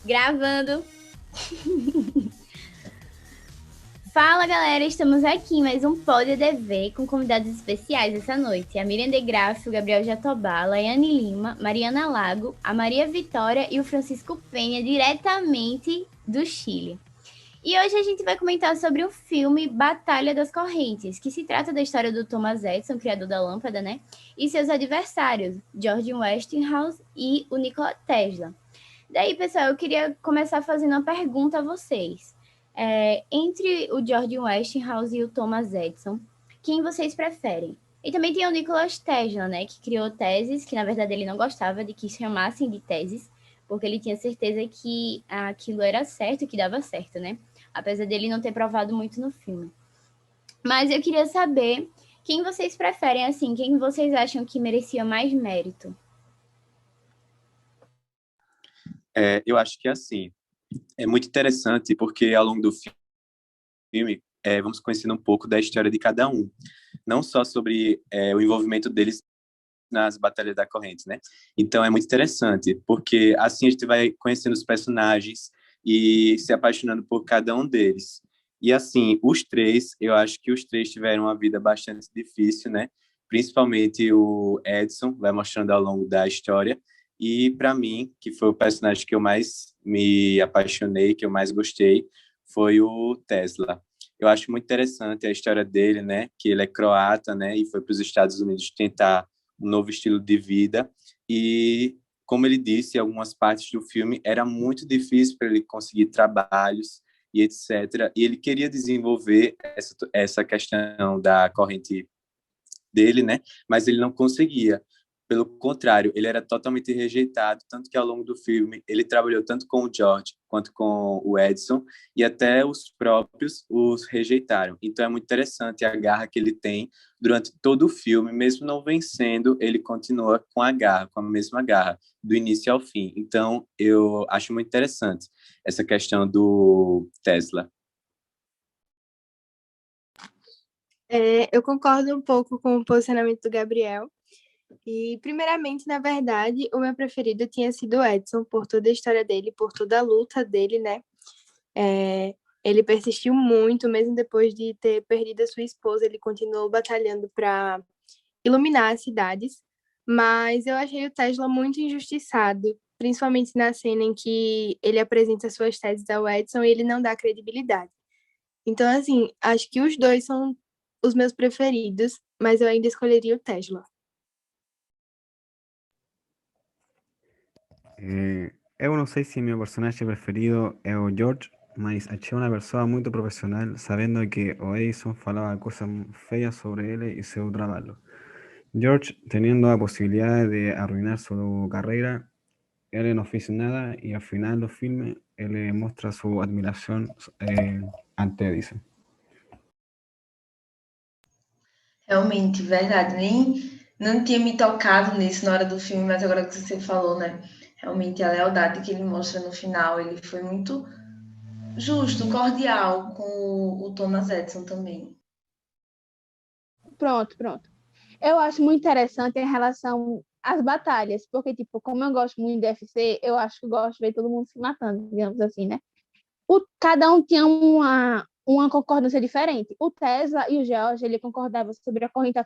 Gravando. Fala galera, estamos aqui em mais um Pod EDV com convidados especiais essa noite. A Miriam de Graça, o Gabriel Jatobá, a Laiane Lima, Mariana Lago, a Maria Vitória e o Francisco Penha, diretamente do Chile. E hoje a gente vai comentar sobre o filme Batalha das Correntes, que se trata da história do Thomas Edison, criador da lâmpada, né? E seus adversários, George Westinghouse e o Nikola Tesla. Daí, pessoal, eu queria começar fazendo uma pergunta a vocês. Entre o George Westinghouse e o Thomas Edison, quem vocês preferem? E também tem o Nikola Tesla, né, que criou teses, que na verdade ele não gostava de que chamassem de teses, porque ele tinha certeza que aquilo era certo, que dava certo, né? Apesar dele não ter provado muito no filme. Mas eu queria saber quem vocês preferem, assim, quem vocês acham que merecia mais mérito? Eu acho que assim, é muito interessante porque ao longo do filme vamos conhecendo um pouco da história de cada um, não só sobre o envolvimento deles nas batalhas da corrente, né? Então é muito interessante porque assim a gente vai conhecendo os personagens e se apaixonando por cada um deles. E assim, os três, eu acho que os três tiveram uma vida bastante difícil, né? Principalmente o Edson, vai mostrando ao longo da história. E para mim, que foi o personagem que eu mais me apaixonei, que eu mais gostei, foi o Tesla. Eu acho muito interessante a história dele, né? Que ele é croata, né? E foi para os Estados Unidos tentar um novo estilo de vida. E, como ele disse, em algumas partes do filme era muito difícil para ele conseguir trabalhos e etc. E ele queria desenvolver essa questão da corrente dele, né? Mas ele não conseguia. Pelo contrário, ele era totalmente rejeitado, tanto que ao longo do filme ele trabalhou tanto com o George quanto com o Edison e até os próprios os rejeitaram. Então é muito interessante a garra que ele tem durante todo o filme, mesmo não vencendo, ele continua com a garra, com a mesma garra, do início ao fim. Então eu acho muito interessante essa questão do Tesla. Eu concordo um pouco com o posicionamento do Gabriel. E, primeiramente, na verdade, o meu preferido tinha sido o Edson, por toda a história dele, por toda a luta dele, né? Ele persistiu muito, mesmo depois de ter perdido a sua esposa, ele continuou batalhando para iluminar as cidades. Mas eu achei o Tesla muito injustiçado, principalmente na cena em que ele apresenta suas teses ao Edson e ele não dá credibilidade. Então, assim, acho que os dois são os meus preferidos, mas eu ainda escolheria o Tesla. Eu não sei se meu personagem preferido é o George, mas achei uma pessoa muito profissional, sabendo que o Edison falava coisas feias sobre ele e seu trabalho. George, teniendo la posibilidad de arruinar su carrera, él no fez nada y al final del filme él muestra su admiración ante Edison. Realmente, verdade. Nem não tinha me tocado nisso na hora do filme, mas agora que você falou, né? Realmente a lealdade que ele mostra no final, ele foi muito justo, cordial com o Thomas Edison também. Pronto. Eu acho muito interessante em relação às batalhas, porque, tipo, como eu gosto muito de UFC, eu acho que gosto de ver todo mundo se matando, digamos assim, né? Cada um tinha uma concordância diferente. O Tesla e o George, ele concordava sobre a corrente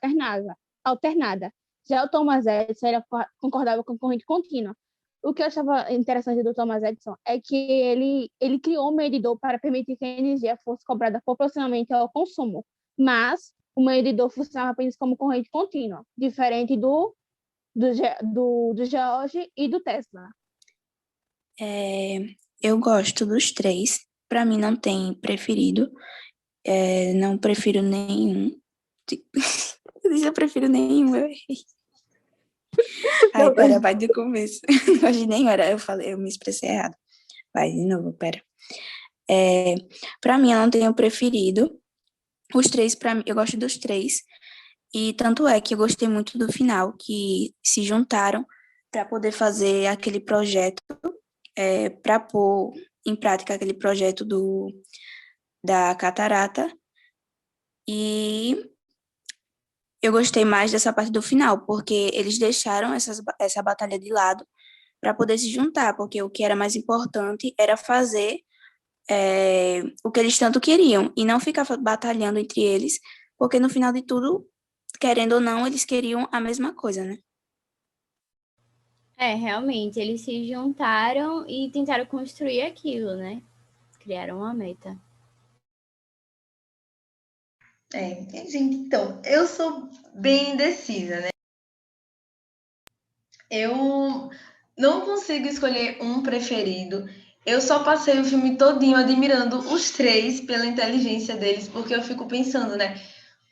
alternada. Já o Thomas Edison, ele concordava com a corrente contínua. O que eu achava interessante do Thomas Edison é que ele criou um medidor para permitir que a energia fosse cobrada proporcionalmente ao consumo, mas o medidor funcionava apenas como corrente contínua, diferente do George e do Tesla. Eu gosto dos três. Para mim não tem preferido. Não prefiro nenhum. Eu prefiro nenhum, eu errei. Ai, pera, vai do começo. Hoje nem hora eu me expressei errado. Vai de novo, pera. Para mim, eu não tenho preferido. Os três, para mim, eu gosto dos três. E tanto é que eu gostei muito do final, que se juntaram para poder fazer aquele projeto, para pôr em prática aquele projeto da catarata. E eu gostei mais dessa parte do final, porque eles deixaram essa batalha de lado para poder se juntar, porque o que era mais importante era fazer o que eles tanto queriam e não ficar batalhando entre eles, porque no final de tudo, querendo ou não, eles queriam a mesma coisa, né? Realmente, eles se juntaram e tentaram construir aquilo, né? Criaram uma meta. Gente, então, eu sou bem indecisa, né? Eu não consigo escolher um preferido. Eu só passei o filme todinho admirando os três pela inteligência deles, porque eu fico pensando, né?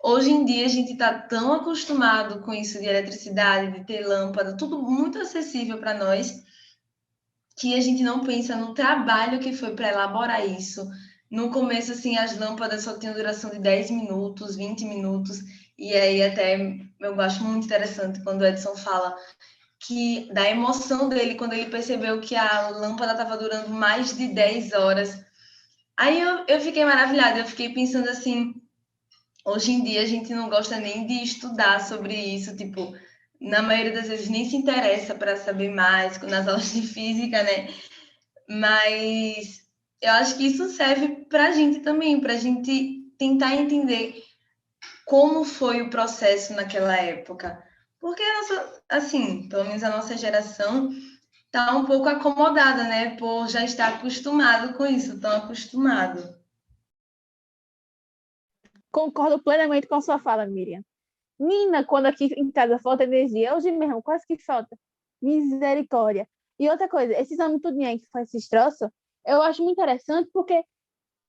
Hoje em dia a gente tá tão acostumado com isso de eletricidade, de ter lâmpada, tudo muito acessível para nós, que a gente não pensa no trabalho que foi para elaborar isso. No começo, assim, as lâmpadas só tinham duração de 10 minutos, 20 minutos, e aí até eu acho muito interessante quando o Edson fala que da emoção dele quando ele percebeu que a lâmpada estava durando mais de 10 horas. Aí eu fiquei maravilhada, eu fiquei pensando assim, hoje em dia a gente não gosta nem de estudar sobre isso, tipo, na maioria das vezes nem se interessa para saber mais, nas aulas de física, né? Mas eu acho que isso serve para a gente também, para a gente tentar entender como foi o processo naquela época. Porque, assim, pelo menos a nossa geração está um pouco acomodada, né? Por já estar acostumado com isso, tão acostumado. Concordo plenamente com a sua fala, Miriam. Nina, quando aqui em casa falta energia, hoje mesmo, quase que falta. Misericórdia. E outra coisa, esses homens tudinho aí que faz esses troços, eu acho muito interessante porque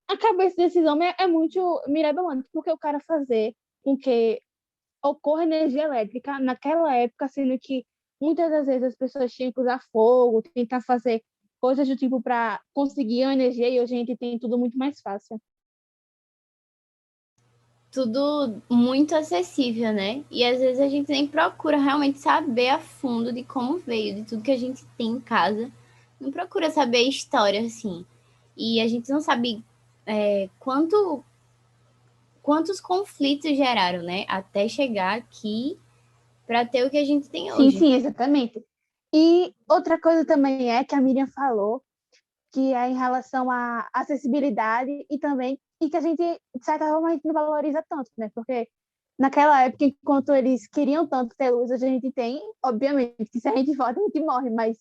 a cabeça desses homens é muito mirabolante, porque o cara fazer com que ocorra energia elétrica naquela época, sendo que muitas das vezes as pessoas tinham que usar fogo, tentar fazer coisas do tipo para conseguir a energia, e hoje a gente tem tudo muito mais fácil. Tudo muito acessível, né? E às vezes a gente nem procura realmente saber a fundo de como veio, de tudo que a gente tem em casa. Não procura saber a história, assim. E a gente não sabe quantos conflitos geraram, né? Até chegar aqui para ter o que a gente tem Sim, hoje. sim, exatamente. E outra coisa também é que a Miriam falou, que é em relação à acessibilidade e também e que a gente, de certa forma, a gente não valoriza tanto, né? Porque naquela época, enquanto eles queriam tanto ter luz, a gente tem, obviamente, que se a gente volta, a gente morre, mas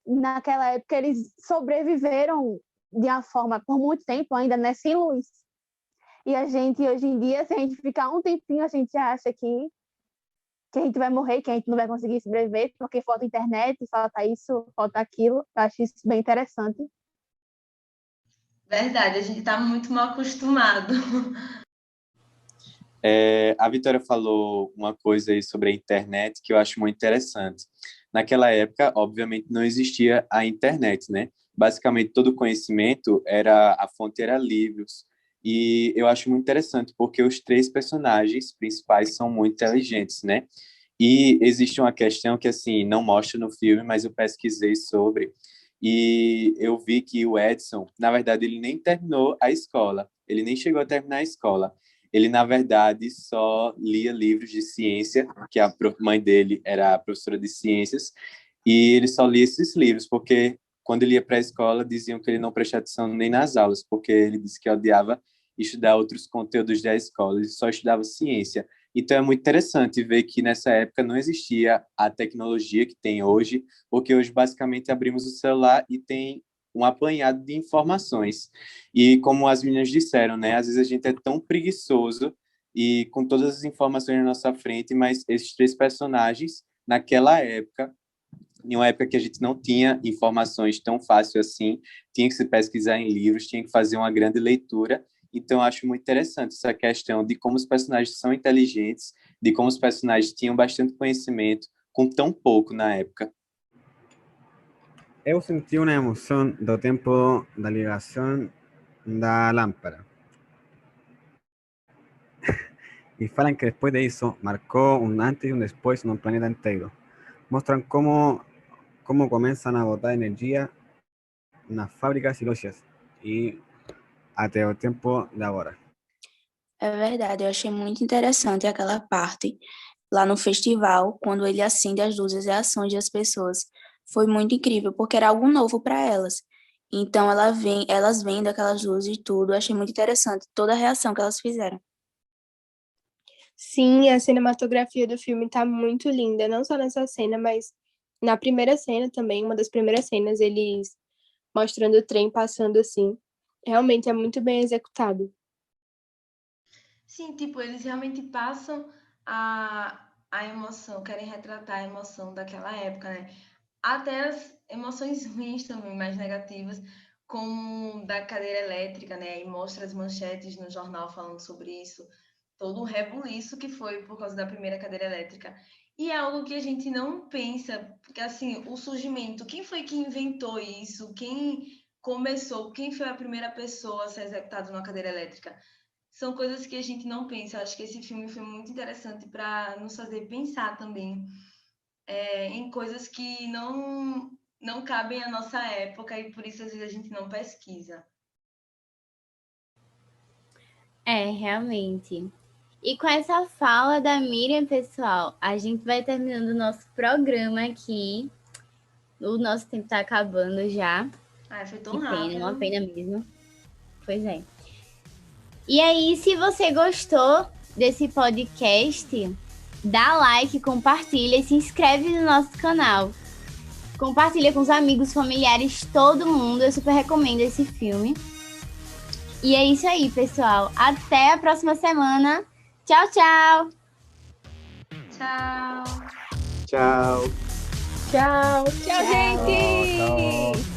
naquela época eles sobreviveram de uma forma, por muito tempo ainda, né, sem luz. E a gente, hoje em dia, se a gente ficar um tempinho, a gente acha que a gente vai morrer, que a gente não vai conseguir sobreviver, porque falta internet, falta isso, falta aquilo. Eu acho isso bem interessante. Verdade, a gente está muito mal acostumado. A Vitória falou uma coisa aí sobre a internet que eu acho muito interessante. Naquela época, obviamente, não existia a internet, né? Basicamente, todo o conhecimento a fonte era livros. E eu acho muito interessante porque os três personagens principais são muito inteligentes, né? E existe uma questão que, assim, não mostra no filme, mas eu pesquisei sobre. E eu vi que o Edson, na verdade, ele nem terminou a escola. Ele nem chegou a terminar a escola. Ele, na verdade, só lia livros de ciência, que a mãe dele era professora de ciências, e ele só lia esses livros, porque quando ele ia para a escola, diziam que ele não prestava atenção nem nas aulas, porque ele disse que odiava estudar outros conteúdos da escola, ele só estudava ciência. Então é muito interessante ver que nessa época não existia a tecnologia que tem hoje, porque hoje basicamente abrimos o celular e tem um apanhado de informações. E como as meninas disseram, né, às vezes a gente é tão preguiçoso e com todas as informações na nossa frente, mas esses três personagens, naquela época, em uma época que a gente não tinha informações tão fácil assim, tinha que se pesquisar em livros, tinha que fazer uma grande leitura. Então, eu acho muito interessante essa questão de como os personagens são inteligentes, de como os personagens tinham bastante conhecimento com tão pouco na época. Eu senti uma emoção do tempo da ligação da lâmpada. E falam que depois disso marcou um antes e um depois no planeta inteiro. Mostram como começam a botar energia nas fábricas e lojas e até o tempo de agora. É verdade, eu achei muito interessante aquela parte lá no festival, quando ele acende as luzes e ações das pessoas. foi muito incrível, porque era algo novo para elas. Então, elas vendo aquelas luzes e tudo, eu achei muito interessante toda a reação que elas fizeram. Sim, a cinematografia do filme tá muito linda, não só nessa cena, mas na primeira cena também, uma das primeiras cenas, eles mostrando o trem passando assim. Realmente é muito bem executado. Sim, tipo, eles realmente passam a emoção, querem retratar a emoção daquela época, né? Até as emoções ruins também, mais negativas, como da cadeira elétrica, né? E mostra as manchetes no jornal falando sobre isso, todo um rebuliço que foi por causa da primeira cadeira elétrica. E é algo que a gente não pensa, porque assim, o surgimento, quem foi que inventou isso? Quem começou? Quem foi a primeira pessoa a ser executada numa cadeira elétrica? São coisas que a gente não pensa. Eu acho que esse filme foi muito interessante para nos fazer pensar também em coisas que não cabem à nossa época e por isso às vezes a gente não pesquisa. Realmente. E com essa fala da Miriam, pessoal, a gente vai terminando o nosso programa aqui. O nosso tempo tá acabando já. Foi Que tão pena, uma rápido. pena mesmo. Pois é. E aí, se você gostou desse podcast, dá like, compartilha e se inscreve no nosso canal. Compartilha com os amigos, familiares, todo mundo. Eu super recomendo esse filme. E é isso aí, pessoal. Até a próxima semana. Tchau, tchau! Tchau! Tchau! Tchau, gente! Tchau.